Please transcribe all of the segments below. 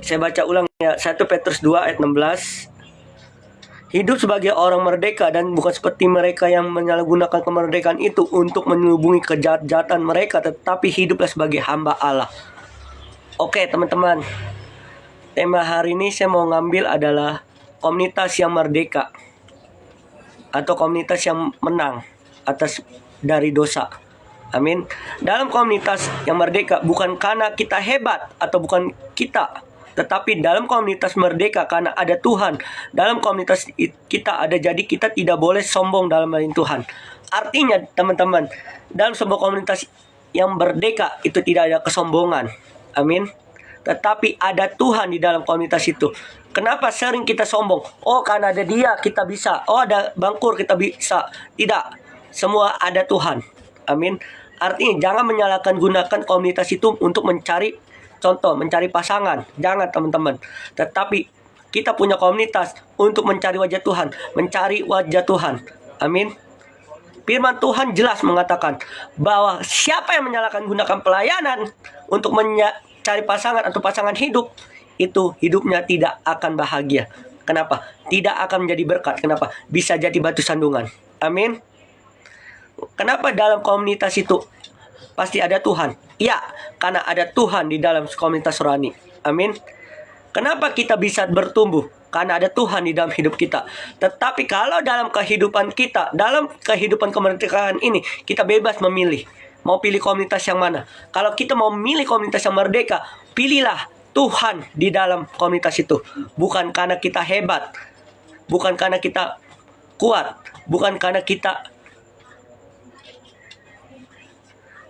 Saya baca ulang ya, 1 Petrus 2 ayat 16. Hidup sebagai orang merdeka dan bukan seperti mereka yang menyalahgunakan kemerdekaan itu untuk menyelubungi kejahatan mereka, tetapi hiduplah sebagai hamba Allah. Oke teman-teman, tema hari ini saya mau ngambil adalah komunitas yang merdeka atau komunitas yang menang atas dari dosa. Amin. Dalam komunitas yang merdeka bukan karena kita hebat atau bukan kita, tetapi dalam komunitas merdeka karena ada Tuhan. Dalam komunitas kita ada, jadi kita tidak boleh sombong dalam melayani Tuhan. Artinya teman-teman, dalam sebuah komunitas yang merdeka itu tidak ada kesombongan. Amin. Tetapi ada Tuhan di dalam komunitas itu. Kenapa sering kita sombong? Oh, karena ada dia kita bisa. Oh, ada Bangkur kita bisa. Tidak. Semua ada Tuhan. Amin. Artinya jangan menyalahkan gunakan komunitas itu untuk mencari contoh, mencari pasangan. Jangan teman-teman. Tetapi kita punya komunitas untuk mencari wajah Tuhan. Mencari wajah Tuhan. Amin. Firman Tuhan jelas mengatakan bahwa siapa yang menyalahkan gunakan pelayanan untuk mencari pasangan atau pasangan hidup, itu hidupnya tidak akan bahagia. Kenapa? Tidak akan menjadi berkat. Kenapa? Bisa jadi batu sandungan. Amin. Kenapa dalam komunitas itu pasti ada Tuhan? Ya, karena ada Tuhan di dalam komunitas rohani. Amin. Kenapa kita bisa bertumbuh? Karena ada Tuhan di dalam hidup kita. Tetapi kalau dalam kehidupan kita, dalam kehidupan kemerdekaan ini, kita bebas memilih. Mau pilih komunitas yang mana? Kalau kita mau memilih komunitas yang merdeka, pilihlah Tuhan di dalam komunitas itu. Bukan karena kita hebat. Bukan karena kita kuat. Bukan karena kita,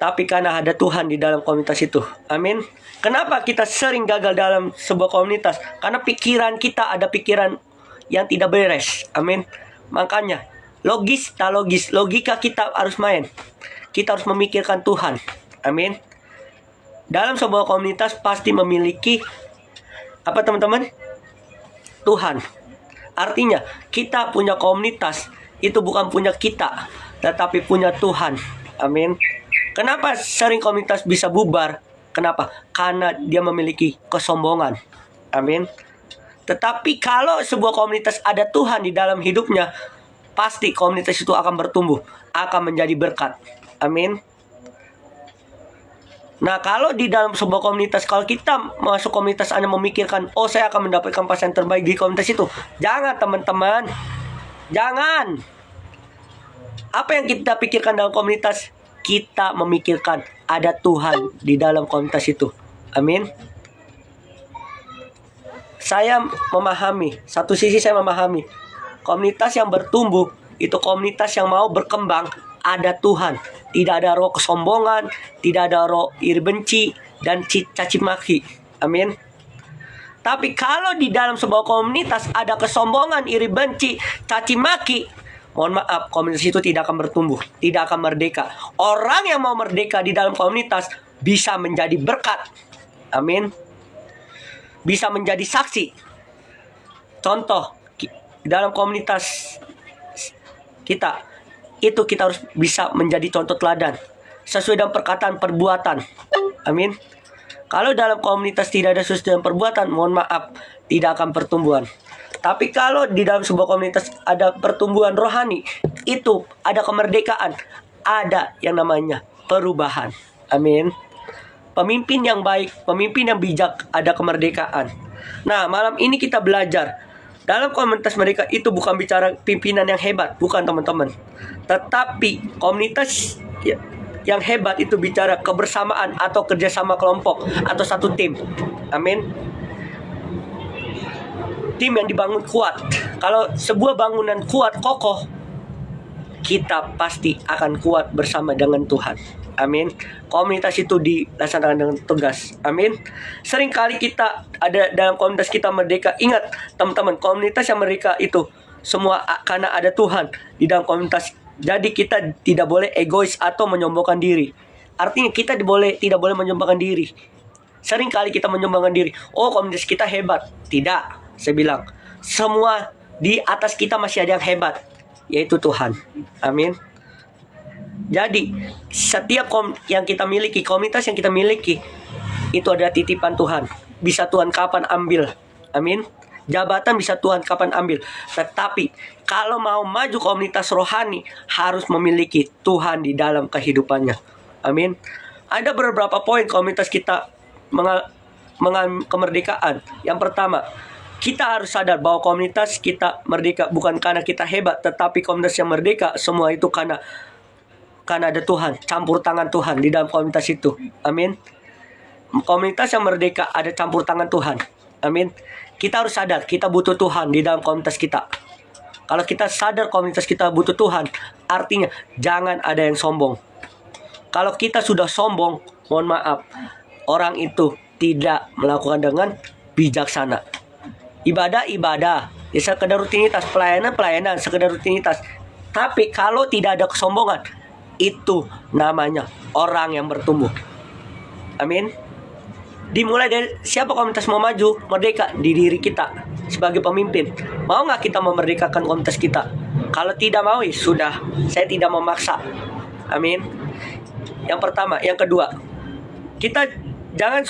tapi karena ada Tuhan di dalam komunitas itu. Amin. Kenapa kita sering gagal dalam sebuah komunitas? Karena pikiran kita ada pikiran yang tidak beres. Amin. Makanya tak logis, logika kita harus main. Kita harus memikirkan Tuhan. Amin. Dalam sebuah komunitas pasti memiliki apa teman-teman? Tuhan. Artinya kita punya komunitas itu bukan punya kita, tetapi punya Tuhan. Amin. Kenapa sering komunitas bisa bubar? Kenapa? Karena dia memiliki kesombongan. Amin. Tetapi kalau sebuah komunitas ada Tuhan di dalam hidupnya, pasti komunitas itu akan bertumbuh, akan menjadi berkat. Amin. Nah, kalau di dalam sebuah komunitas, kalau kita masuk komunitas hanya memikirkan, oh saya akan mendapatkan pasangan terbaik di komunitas itu. Jangan teman-teman. Jangan. Apa yang kita pikirkan dalam komunitas? Kita memikirkan ada Tuhan di dalam komunitas itu. Amin. Saya memahami, satu sisi saya memahami, komunitas yang bertumbuh itu komunitas yang mau berkembang, ada Tuhan. Tidak ada roh kesombongan, tidak ada roh iri benci dan caci maki. Amin. Tapi kalau di dalam sebuah komunitas ada kesombongan, iri benci, caci maki, mohon maaf, komunitas itu tidak akan bertumbuh, tidak akan merdeka. Orang yang mau merdeka di dalam komunitas bisa menjadi berkat. Amin. Bisa menjadi saksi. Contoh, dalam komunitas kita, itu kita harus bisa menjadi contoh teladan. Sesuai dengan perkataan perbuatan. Amin. Kalau dalam komunitas tidak ada sesuai dengan perbuatan, mohon maaf, tidak akan pertumbuhan. Tapi kalau di dalam sebuah komunitas ada pertumbuhan rohani, itu ada kemerdekaan, ada yang namanya perubahan. Amin. Pemimpin yang baik, pemimpin yang bijak, ada kemerdekaan. Nah, malam ini kita belajar. Dalam komunitas mereka itu bukan bicara pimpinan yang hebat, bukan teman-teman. Tetapi komunitas yang hebat itu bicara kebersamaan atau kerjasama kelompok atau satu tim. Amin. Tim yang dibangun kuat. Kalau sebuah bangunan kuat, kokoh, kita pasti akan kuat bersama dengan Tuhan. Amin. Komunitas itu dilaksanakan dengan tegas. Amin. Seringkali kita ada dalam komunitas kita merdeka. Ingat teman-teman, komunitas yang mereka itu semua karena ada Tuhan di dalam komunitas. Jadi kita tidak boleh egois atau menyombongkan diri. Artinya kita tidak boleh menyombongkan diri. Seringkali kita menyombongkan diri. Oh, komunitas kita hebat. Tidak. Saya bilang, semua di atas kita masih ada yang hebat, yaitu Tuhan. Amin. Jadi, setiap yang kita miliki, komunitas yang kita miliki, itu adalah titipan Tuhan. bisa Tuhan kapan ambil. Amin. Jabatan bisa Tuhan kapan ambil. Tetapi kalau mau maju komunitas rohani, harus memiliki Tuhan di dalam kehidupannya. Amin. Ada beberapa poin komunitas kita mengalami kemerdekaan. Yang pertama, kita harus sadar bahwa komunitas kita merdeka bukan karena kita hebat, tetapi komunitas yang merdeka semua itu karena ada Tuhan, campur tangan Tuhan di dalam komunitas itu. Amin. Komunitas yang merdeka ada campur tangan Tuhan. Amin. Kita harus sadar kita butuh Tuhan di dalam komunitas kita. Kalau kita sadar komunitas kita butuh Tuhan, artinya jangan ada yang sombong. Kalau kita sudah sombong, mohon maaf, orang itu tidak melakukan dengan bijaksana. Ibadah, ya sekedar rutinitas, pelayanan, sekedar rutinitas. Tapi kalau tidak ada kesombongan, itu namanya orang yang bertumbuh. Amin. Dimulai dari siapa komunitas mau maju, merdeka di diri kita sebagai pemimpin. Mau nggak kita memerdekakan komunitas kita? Kalau tidak mau, ya sudah, saya tidak memaksa. Amin. Yang pertama, yang kedua, kita jangan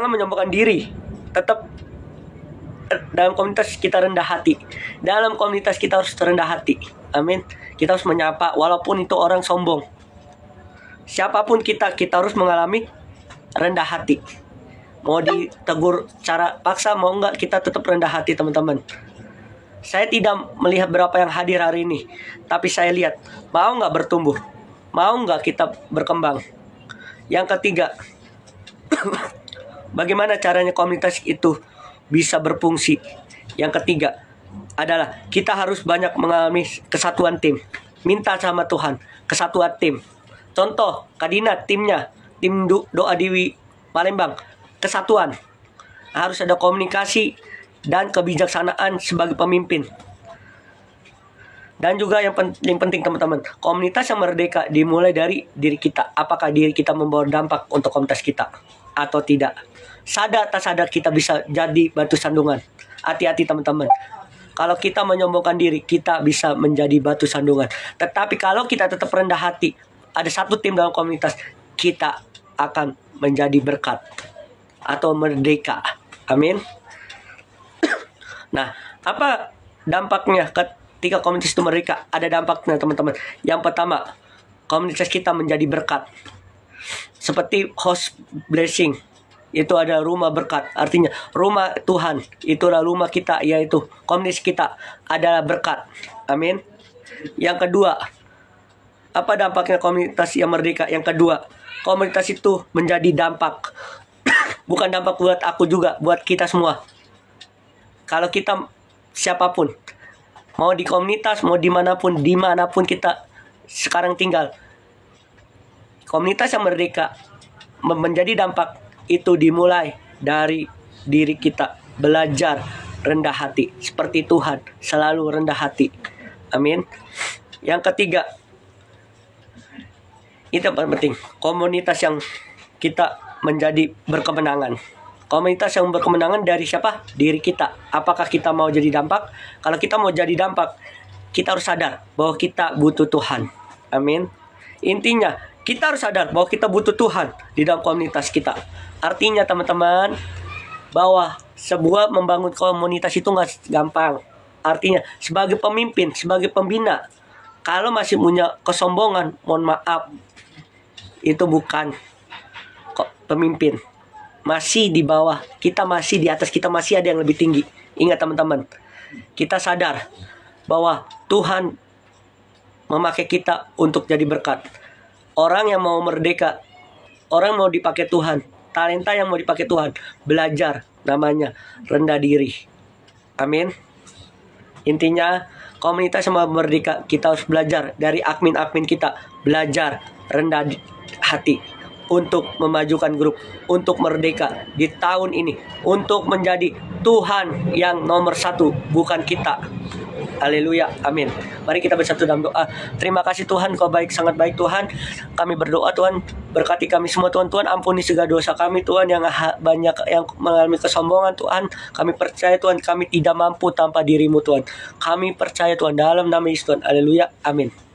menyombongkan diri. Tetap dalam komunitas kita rendah hati. Dalam komunitas kita harus rendah hati. Amin. Kita harus menyapa walaupun itu orang sombong. Siapapun kita harus mengalami rendah hati. Mau ditegur cara paksa, mau enggak, kita tetap rendah hati, teman-teman. Saya tidak melihat berapa yang hadir hari ini, tapi saya lihat mau enggak bertumbuh, mau enggak kita berkembang. Yang ketiga, bagaimana caranya komunitas itu bisa berfungsi. Yang ketiga adalah kita harus banyak mengalami kesatuan tim. Minta sama Tuhan kesatuan tim. Contoh, Kadina timnya, tim doa di Palembang, kesatuan. Harus ada komunikasi dan kebijaksanaan sebagai pemimpin. Dan juga yang penting teman-teman, komunitas yang merdeka dimulai dari diri kita. Apakah diri kita membawa dampak untuk komunitas kita atau tidak? Sadar tak sadar kita bisa jadi batu sandungan. Hati-hati teman-teman. Kalau kita menyombongkan diri, kita bisa menjadi batu sandungan. Tetapi kalau kita tetap rendah hati, ada satu tim dalam komunitas, kita akan menjadi berkat atau merdeka. Amin. Nah, apa dampaknya ketika komunitas itu merdeka? Ada dampaknya teman-teman. Yang pertama, komunitas kita menjadi berkat. Seperti host blessing, itu ada rumah berkat. Artinya rumah Tuhan, itulah rumah kita, yaitu komunitas kita adalah berkat. Amin. Yang kedua, apa dampaknya komunitas yang merdeka? Yang kedua, komunitas itu menjadi dampak. Bukan dampak buat aku juga, buat kita semua. Kalau kita siapapun, mau di komunitas, mau dimanapun kita sekarang tinggal, komunitas yang merdeka menjadi dampak itu dimulai dari diri kita. Belajar rendah hati seperti Tuhan, selalu rendah hati. Amin. Yang ketiga, itu yang paling penting, komunitas yang kita menjadi berkemenangan. Komunitas yang berkemenangan dari siapa? Diri kita. Apakah kita mau jadi dampak? Kalau kita mau jadi dampak, kita harus sadar bahwa kita butuh Tuhan. Amin. Intinya, kita harus sadar bahwa kita butuh Tuhan di dalam komunitas kita. Artinya teman-teman, bahwa sebuah membangun komunitas itu nggak gampang. Artinya, sebagai pemimpin, sebagai pembina, kalau masih punya kesombongan, mohon maaf, itu bukan pemimpin. Masih di bawah, kita masih di atas, kita masih ada yang lebih tinggi. Ingat teman-teman, kita sadar bahwa Tuhan memakai kita untuk jadi berkat. Orang yang mau merdeka, orang mau dipakai Tuhan, talenta yang mau dipakai Tuhan, belajar, namanya rendah diri. Amin. Intinya, komunitas yang mau merdeka, kita harus belajar dari admin kita, belajar rendah hati untuk memajukan grup, untuk merdeka di tahun ini, untuk menjadi Tuhan yang nomor satu, bukan kita. Haleluya, amin. Mari kita bersatu dalam doa. Terima kasih Tuhan, Kau baik, sangat baik Tuhan. Kami berdoa Tuhan, berkati kami semua Tuhan. Tuhan ampuni segala dosa kami Tuhan, yang banyak yang mengalami kesombongan Tuhan. Kami percaya Tuhan, kami tidak mampu tanpa diri-Mu Tuhan. Kami percaya Tuhan, dalam nama Yesus Tuhan. Haleluya, amin.